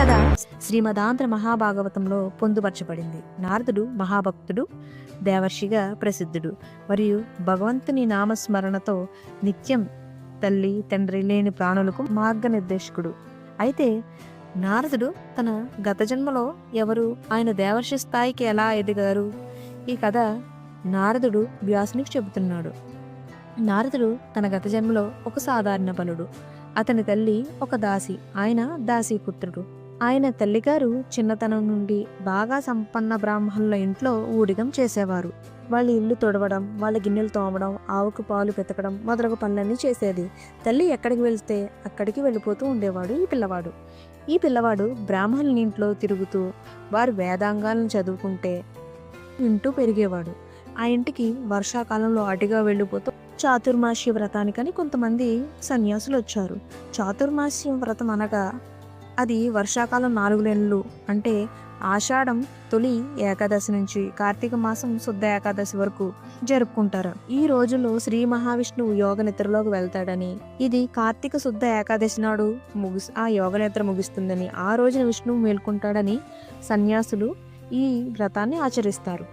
కథ శ్రీమదాంధ్ర మహాభాగవతంలో పొందుపరచబడింది. నారదుడు మహాభక్తుడు, దేవర్షిగా ప్రసిద్ధుడు మరియు భగవంతుని నామస్మరణతో నిత్యం తల్లి తండ్రి లేని ప్రాణులకు మార్గనిర్దేశకుడు. అయితే నారదుడు తన గత జన్మలో ఎవరు, ఆయన దేవర్షి స్థాయికి ఎలా ఎదిగారు? ఈ కథ నారదుడు వ్యాసునికి చెబుతున్నాడు. నారదుడు తన గత జన్మలో ఒక సాధారణ బలుడు. అతని తల్లి ఒక దాసి, ఆయన దాసీపుత్రుడు. ఆయన తల్లిగారు చిన్నతనం నుండి బాగా సంపన్న బ్రాహ్మణుల ఇంట్లో ఊడిగం చేసేవారు. వాళ్ళ ఇల్లు తొడవడం, వాళ్ళ గిన్నెలు తోమడం, ఆవుకు పాలు పెతకడం మొదలగు పనులన్నీ చేసేది. తల్లి ఎక్కడికి వెళ్తే అక్కడికి వెళ్ళిపోతూ ఉండేవాడు ఈ పిల్లవాడు బ్రాహ్మణుల ఇంట్లో తిరుగుతూ వారు వేదాంగాలను చదువుకుంటే వింటూ పెరిగేవాడు. ఆ ఇంటికి వర్షాకాలంలో అటుగా వెళ్ళిపోతూ చాతుర్మాస్య వ్రతానికని కొంతమంది సన్యాసులు వచ్చారు. చాతుర్మాస్యం వ్రతం అనగా అది వర్షాకాలం 4 నెలలు, అంటే ఆషాఢం తొలి ఏకాదశి నుంచి కార్తీక మాసం శుద్ధ ఏకాదశి వరకు జరుపుకుంటారు. ఈ రోజుల్లో శ్రీ మహావిష్ణువు యోగ నిద్రలోకి వెళ్తాడని, ఇది కార్తీక శుద్ధ ఏకాదశి నాడు ఆ యోగ నిద్ర ముగుస్తుందని, ఆ రోజున విష్ణువు మేల్కొంటాడని సన్యాసులు ఈ వ్రతాన్ని ఆచరిస్తారు.